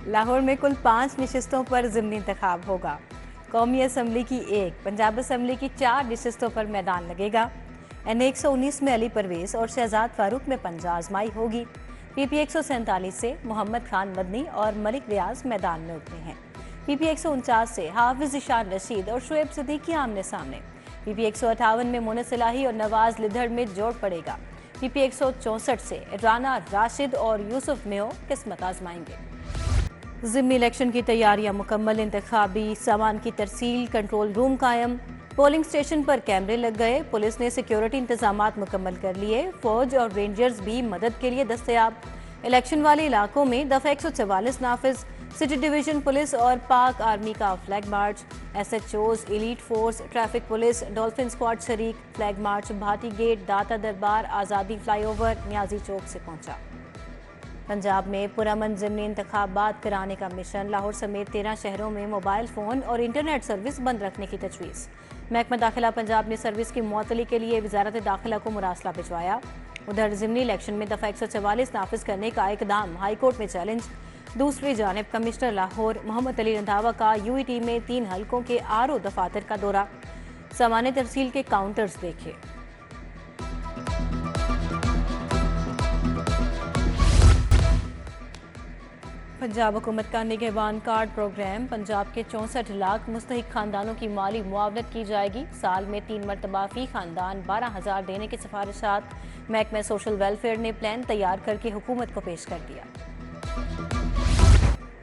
लाहौर में कुल 5 नशिस्तों पर ज़िमनी इंतखाब होगा। कौमी असम्बली की 1, पंजाब असम्बली की 4 नशिस्तों पर मैदान लगेगा। NA 119 में अली परवेज़ और शहजाद फारूक में पंजा आजमाई होगी। PP 147 से मोहम्मद खान मदनी और मलिक रियाज मैदान में उतरे हैं। PP 149 से हाफिज ईशान रशीद और शुएब सिद्दीकी आमने सामने। PP 158 में मोनस इलाही और नवाज लिद्धड़ में जोड़ पड़ेगा। PP 164 से राना राशिद और यूसुफ मेयो किस्मत आजमाएंगे। ज़िमनी इलेक्शन की तैयारियां मुकम्मल, इंतखाबी सामान की तरसील, कंट्रोल रूम कायम, पोलिंग स्टेशन पर कैमरे लग गए, पुलिस ने सिक्योरिटी इंतजामात मुकम्मल कर लिए, फौज और रेंजर्स भी मदद के लिए दस्तयाब। इलेक्शन वाले इलाकों में दफ़ा 144 नाफिज, सिटी डिवीजन पुलिस और पाक आर्मी का flag march, SHOs, elite force, traffic police, dolphin squad शरीक। फ्लैग मार्च भाटी गेट, दाता दरबार, आज़ादी फ्लाईओवर, न्याजी चौक से पहुंचा। पंजाब में पुरअमन ज़िमनी इंतखाबात कराने का मिशन, लाहौर समेत 13 शहरों में मोबाइल फ़ोन और इंटरनेट सर्विस बंद रखने की तजवीज़। महकमा दाखिला पंजाब ने सर्विस की मुअत्तली के लिए वजारत दाखिला को मुरासला भिजवाया। उधर ज़िमनी इलेक्शन में दफ़ा 144 नाफिज करने का इकदाम हाईकोर्ट में चैलेंज। दूसरी जानिब कमिश्नर लाहौर मोहम्मद अली रंधावा का UET में 3 हलकों के RO दफातर का दौरा। सामान्य तरसील के काउंटर्स देखे। पंजाब हुकूमत का निगहबान कार्ड प्रोग्राम, पंजाब के 64 लाख मुस्तहिक खानदानों की माली मुआवनत की जाएगी। साल में 3 मरतबा फी खानदान 12,000 देने की सिफारिशात महकमा सोशल वेलफेयर ने प्लान तैयार करके हुकूमत को पेश कर दिया।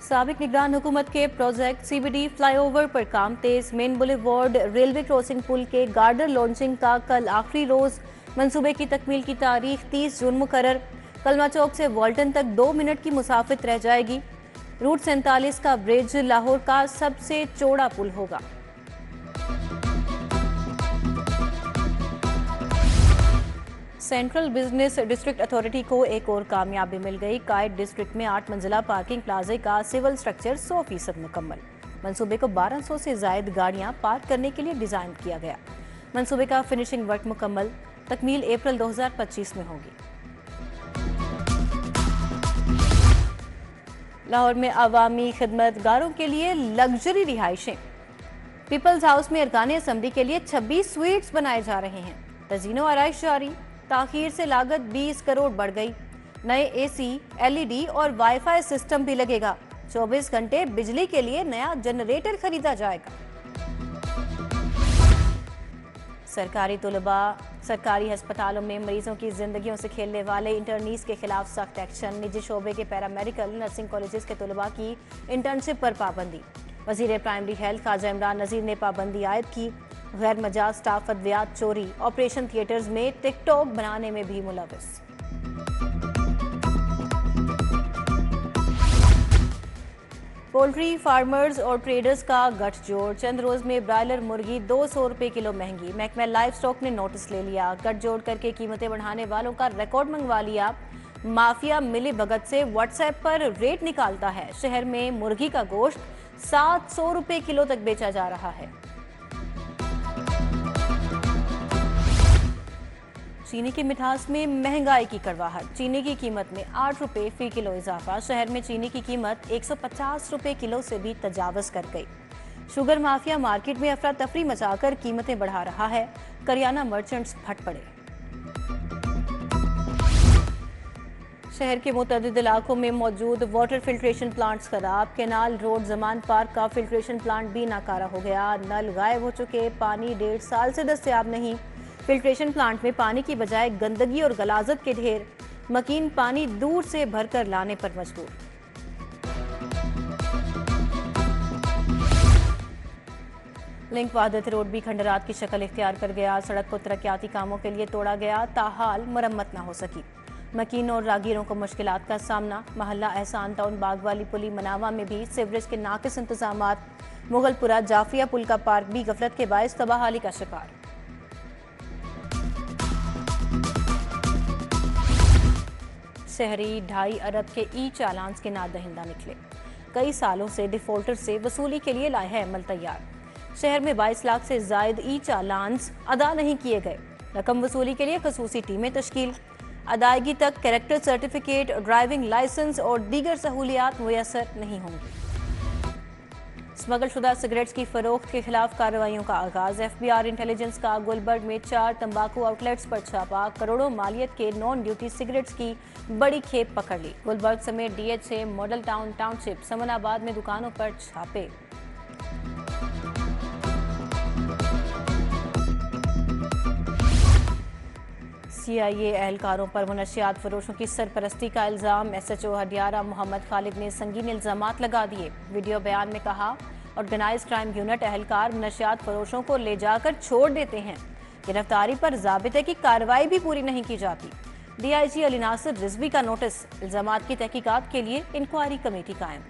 साबिक निगरान हुकूमत के प्रोजेक्ट CBD फ्लाईओवर पर काम तेज, मेन बुलेवार्ड रेलवे क्रॉसिंग पुल के गार्डर लॉन्चिंग का कल आखिरी रोज। मंसूबे की तकमील की तारीख 30 जून मुकर्रर। कलमा चौक से वॉल्टन तक 2 मिनट की मुसाफित रह जाएगी। रूट 47 का ब्रिज लाहौर का सबसे चौड़ा पुल होगा। सेंट्रल बिजनेस डिस्ट्रिक्ट अथॉरिटी को एक और कामयाबी मिल गई। कायद डिस्ट्रिक्ट में 8 मंजिला पार्किंग प्लाजे का सिविल स्ट्रक्चर 100% मुकम्मल। मंसूबे को 1200 से जायद गाड़ियां पार्क करने के लिए डिजाइन किया गया। मंसूबे का फिनिशिंग वर्क मुकम्मल, तकमील अप्रैल 2025 में होगी। लाहौर में अवामी खिदमतगारों के लिए लग्जरी रिहाइशें। पीपल्स हाउस में अरकान असम्बली के लिए 26 स्वीट्स बनाए जा रहे हैं। तज़ीनो आराइश जारी, ताखीर से लागत 20 करोड़ बढ़ गई। नए AC, LED और वाईफाई सिस्टम भी लगेगा। 24 घंटे बिजली के लिए नया जनरेटर खरीदा जाएगा। सरकारी तलबा, सरकारी अस्पतालों में मरीजों की जिंदगियों से खेलने वाले इंटर्नीस के खिलाफ सख्त एक्शन। निजी शोबे के पैरामेडिकल नर्सिंग कॉलेजेस के तलबा की इंटर्नशिप पर पाबंदी। वजीर प्राइमरी हेल्थ ख्वाजा इमरान नज़ीर ने पाबंदी आयद की। गैर मजाज स्टाफ अद्वियात चोरी, ऑपरेशन थिएटर्स में टिकटॉक बनाने में भी मुलविस। पोल्ट्री फार्मर्स और ट्रेडर्स का गठजोड़, चंद रोज में ब्रायलर मुर्गी 200 रुपए किलो महंगी। महकमा लाइव स्टॉक ने नोटिस ले लिया, गठजोड़ करके कीमतें बढ़ाने वालों का रिकॉर्ड मंगवा लिया। माफिया मिली भगत से व्हाट्सएप पर रेट निकालता है। शहर में मुर्गी का गोश्त 700 रुपए किलो तक बेचा जा रहा है। चीनी की मिठास में महंगाई की कड़वाहट, चीनी की कीमत में 8 रुपए फी किलो इजाफा। शहर में चीनी की कीमत 150 रुपए किलो से भी तजावज कर गई। शुगर माफिया मार्केट में अफरा तफरी मचाकर कीमतें बढ़ा रहा है। करियाना मर्चेंट्स फट पड़े। शहर के मुतअद्दिद इलाकों में मौजूद वाटर फिल्ट्रेशन प्लांट्स खराब। केनाल रोड जमान पार्क का फिल्ट्रेशन प्लांट भी नाकारा हो गया। नल गायब हो चुके, पानी 1.5 साल से दस्तयाब नहीं। फिल्ट्रेशन प्लांट में पानी की बजाय गंदगी और गलाजत के ढेर। मकीन पानी दूर से भरकर लाने पर मजबूर। लिंक वहादत रोड भी खंडरात की शक्ल इख्तियार कर गया। सड़क को तरक्याती कामों के लिए तोड़ा गया, ताहाल मरम्मत न हो सकी। मकीन और रागीरों को मुश्किलात का सामना। महल्ला एहसान टाउन बाग वाली पुली मनावा में भी सीवरेज के नाकिस इंतजामात। मुगलपुरा जाफिया पुल का पार्क भी गफलत के बायस तबाहाली का शिकार। शहरी 2.5 अरब के चालान्स के नादहिंदा निकले। कई सालों से डिफॉल्टर से वसूली के लिए लाए है अमल तैयार। शहर में 22 लाख से जायद चालान्स अदा नहीं किए गए। रकम वसूली के लिए खसूसी टीमें तश्कील। अदायगी तक कैरेक्टर सर्टिफिकेट, ड्राइविंग लाइसेंस और दीगर सहूलियात मुयसर नहीं होंगी। स्मगलशुदा सिगरेट्स की फरोख्त के खिलाफ कार्रवाइयों का आगाज। FBI इंटेलिजेंस का गुलबर्ग में 4 तंबाकू आउटलेट्स पर छापा। करोड़ों मालियत के नॉन ड्यूटी सिगरेट्स की बड़ी खेप पकड़ ली। गुलबर्ग समेत DH से मॉडल टाउन टाउनशिप समनाबाद में दुकानों पर छापे। CIA एहलकारों पर मुनशियात फरोशों की सरपरस्ती का इल्जाम। SHO हडियारा मोहम्मद खालिद ने संगीन इल्जामात लगा दिए। वीडियो बयान में कहा, ऑर्गेनाइज क्राइम यूनिट एहलकार मुनशियात फरोशों को ले जाकर छोड़ देते हैं। गिरफ्तारी पर ज़ाबिते की कार्रवाई भी पूरी नहीं की जाती। DIG अली नासिर रिजवी का नोटिस। इल्जामात की तहकीकात के लिए इंक्वायरी कमेटी कायम।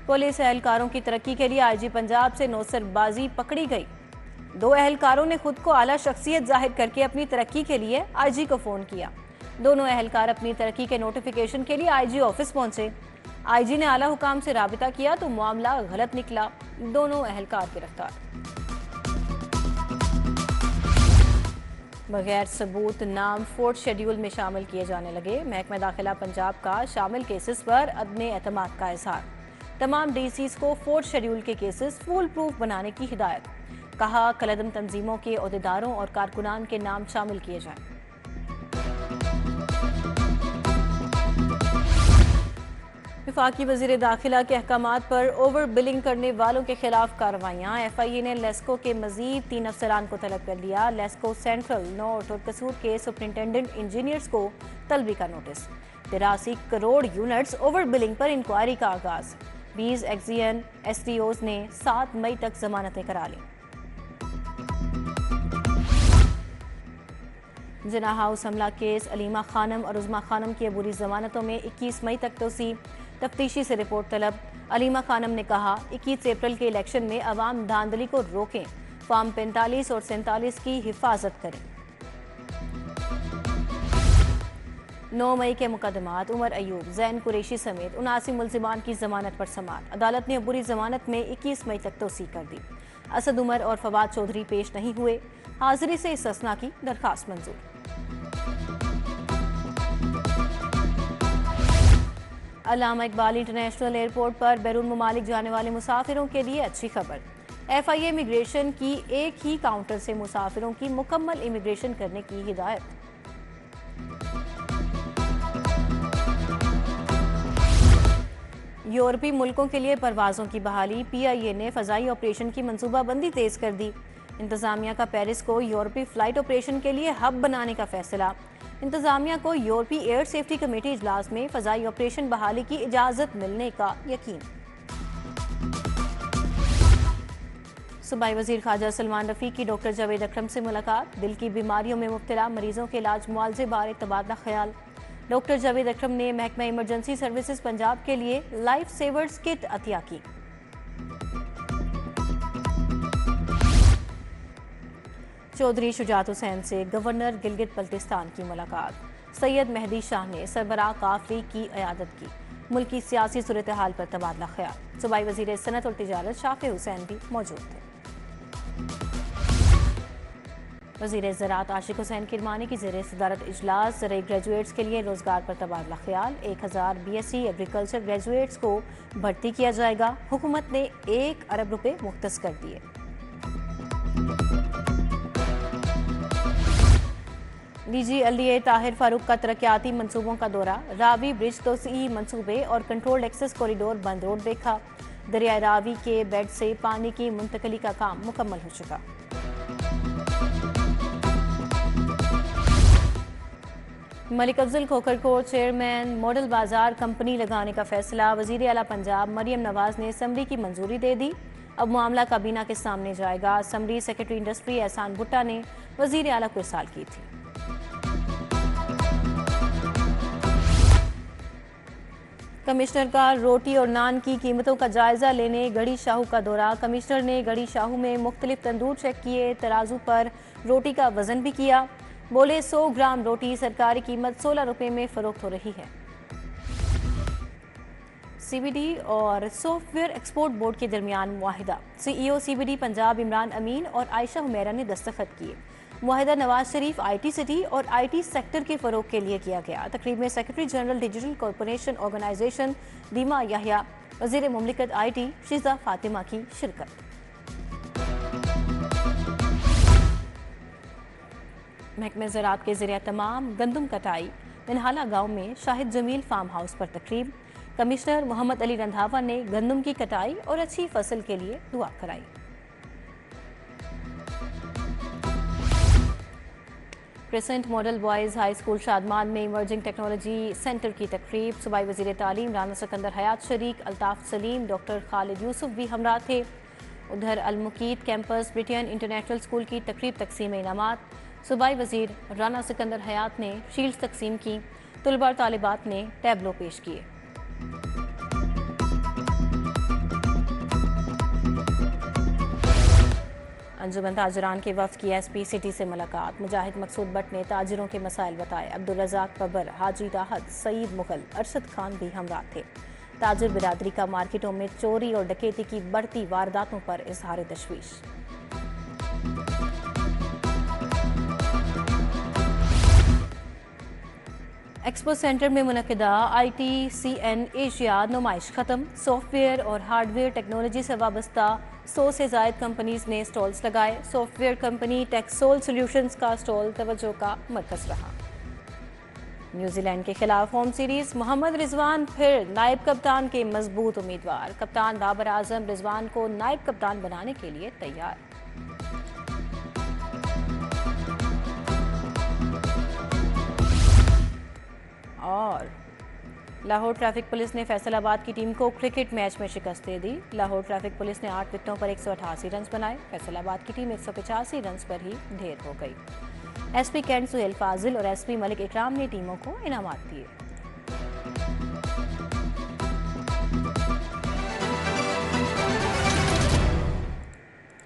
पुलिस एहलकारों की तरक्की के लिए IG पंजाब से नौसरबाजी पकड़ी गई। 2 एहलकारों ने खुद को आला शख्सियत जाहिर करके अपनी तरक्की के लिए IG को फोन किया। दोनों एहलकार अपनी तरक्की के नोटिफिकेशन के लिए IG ऑफिस पहुंचे। IG ने आला हुकाम से राबिता किया तो मामला गलत निकला। दोनों एहलकार गिरफ्तार। बगैर सबूत नाम 4th शेड्यूल में शामिल किए जाने लगे। महकमा दाखिला पंजाब का शामिल केसेस पर अदम एतमाद का इजहार। तमाम DCs को 4th शेड्यूल के केसेस फुल प्रूफ बनाने की हिदायत। कहा, कलदम तंजीमों के ओहदेदारों और कारकुनान के नाम शामिल किए जाएं। वफाकी वजीर दाखिला के अहकामात पर ओवर बिलिंग करने वालों के खिलाफ कार्रवाइयाँ। FIA ने लेस्को के मजीद 3 अफसरान को तलब कर लिया। लेस्को सेंट्रल, नॉर्थ और कसूर के सुपरिंटेंडेंट इंजीनियर्स को तलबी का notice. 83 crore units over billing पर इंक्वायरी का आगाज। 20 एक्जियन SDOs ने 7 मई तक जमानतें करा ली। जिना हाउस हमला केस, अलीमा खानम और उज़मा खानम की अबूरी जमानतों में 21 मई तक तोसी। तफ्तीशी से रिपोर्ट तलब। अलीमा खानम ने कहा, 21 अप्रैल के इलेक्शन में अवाम धांधली को रोकें, फॉर्म 45 और 47 की हिफाजत करें। 9 मई के मुकदमात। उमर अयूब, जैन कुरैशी समेत 79 मुल्जिमान की जमानत पर समाअत। अदालत ने अबूरी जमानत में 21 मई तक तोसी कर दी। असद उमर और फवाद चौधरी पेश नहीं हुए। हाजिरी से इस्तिस्ना की दरखास्त मंजूर। अल्लामा इकबाल इंटरनेशनल एयरपोर्ट पर बैरून ममालिक जाने वाले मुसाफिरों के लिए अच्छी खबर। FIA इमिग्रेशन की एक ही काउंटर से मुसाफिरों की मुकम्मल इमिग्रेशन करने की हिदायत। यूरोपीय मुल्कों के लिए परवाजों की बहाली। PIA ने फ़ज़ाई ऑपरेशन की मनसूबाबंदी तेज कर दी। इंतजामिया का पेरिस को यूरोपीय फ्लाइट ऑपरेशन के लिए हब बनाने का फैसला। इंतजामिया को यूरोपीय एयर सेफ्टी कमेटी इजलास में फ़ज़ाई ऑपरेशन बहाली की इजाज़त मिलने का यकीन। सूबाई वज़ीर ख़ारजा सलमान रफ़ीक की डॉक्टर जावेद अकरम से मुलाकात। दिल की बीमारियों में मुब्तला मरीजों के इलाज मुआवजे बारे तबादला ख्याल। डॉक्टर जावेद अकरम ने महकमा इमरजेंसी सर्विसेज पंजाब के लिए लाइफ सेवर्स किट अतिया की। चौधरी शुजात हुसैन से गवर्नर गिलगित बल्तिस्तान की मुलाकात। सैयद मेहदी शाह ने सरबराह काफिले की क़यादत की। मुल्की सियासी सूरत हाल पर तबादला ख्याल। सूबाई वज़ीर सनत और तिजारत शाफी हुसैन भी मौजूद थे। वज़ीर ज़राअत आशिक हुसैन किरमानी की ज़ेर सदारत इजलास। ज़राई ग्रेजुएट्स के लिए रोजगार पर तबादला ख्याल। 1000 BSc एग्रीकल्चर ग्रेजुएट्स को भर्ती किया जाएगा। हुकूमत ने 1 अरब रुपए मुख्तस कर दिए। DG LDA ताहिर फारूक का तरक्याती मंसूबों का दौरा। रावी ब्रिज तोसी मंसूबे और कंट्रोल्ड एक्सेस कॉरिडोर बंद रोड देखा। दरिया रावी के बेड से पानी की मुंतकली का काम मुकम्मल हो चुका। मलिक अफजल खोखर को चेयरमैन मॉडल बाजार कंपनी लगाने का फैसला। वजीर आला पंजाब मरियम नवाज ने असम्बली की मंजूरी दे दी। अब मामला काबीना के सामने जाएगा। असम्बली सेक्रेटरी इंडस्ट्री एहसान भुट्टा ने वजीर आला को इरसाल की थी। कमिश्नर का रोटी और नान की कीमतों का जायजा लेने गढ़ी शाहू का दौरा। कमिश्नर ने गढ़ी शाहू में मुख्तलिफ तंदूर चेक किए। तराजू पर रोटी का वजन भी किया। बोले 100 ग्राम रोटी सरकारी कीमत 16 रुपए में फरोख्त हो रही है। CBD और सॉफ्टवेयर एक्सपोर्ट बोर्ड के दरमियान मुआहिदा। CEO CBD पंजाब इमरान अमीन और आयशा हुमैरा ने दस्तखत किए। मुआहिदा नवाज शरीफ IT सिटी और IT सेक्टर के फरोग के लिए किया गया। तकरीब में secretary general digital corporation organization Deemah Yahya, वज़ीर मुमलिकत IT शीज़ा फातिमा की शिरकत। महकमे ज़राअत के ज़रिए तमाम गंदम कटाई मिनहाला गांव में शाहिद जमील फार्म हाउस पर तकरीब। कमिश्नर मोहम्मद अली रंधावा ने गंदम की कटाई और अच्छी फसल के लिए दुआ कराई। Crescent model boys high school Shadman में इमर्जिंग टेक्नोलॉजी सेंटर की तकरीब। सूबाई वज़ीर तालीम राना सिकंदर हयात शरीक, अल्ताफ़ सलीम, डॉक्टर खालिद यूसुफ भी हमरा थे। उधर अलमुकीत कैंपस ब्रिटियन इंटरनेशनल स्कूल की तकरीब तकसीम इनामात। सूबाई वज़ीर राना सिकंदर हयात ने शील्ड तकसीम की। तलबा और तालिबात ने टैबलो पेश किए। अंजुमन ताजरान के वफ्द की SP सिटी से मुलाकात। मुजाहिद मकसूद भट्ट ने ताजिरों के मसाइल बताए। अब्दुल रज़ाक बबर, हाजी राहत, सईद मुगल, अरशद खान भी हमरा थे। ताजिर बिरादरी का मार्केटों में चोरी और डकैती की बढ़ती वारदातों पर इजहार तशवीश। एक्सपो सेंटर में मुनक़िदा ITCN एशिया नुमाइश ख़त्म। सॉफ्टवेयर और हार्डवेयर टेक्नोलॉजी से वाबस्ता 100 से ज़ायद कंपनीज ने स्टॉल्स लगाए। सॉफ्टवेयर कंपनी टेक्सोल सॉल्यूशंस का स्टॉल तवज्जो का मरकज़ रहा। न्यूजीलैंड के खिलाफ होम सीरीज मोहम्मद रिजवान फिर नायब कप्तान के मजबूत उम्मीदवार। कप्तान बाबर आजम रिजवान को नायब कप्तान बनाने के लिए तैयार। और लाहौर ट्रैफिक पुलिस ने फैसलाबाद की टीम को क्रिकेट मैच में शिकस्त दे दी। लाहौर ट्रैफिक पुलिस ने 8 विकेटों पर 188 रन बनाए। फैसलाबाद की टीम 185 रन पर ही ढेर हो गई। SP कैंट सुहेल फाजिल और SP मलिक इकराम ने टीमों को इनामात दिए।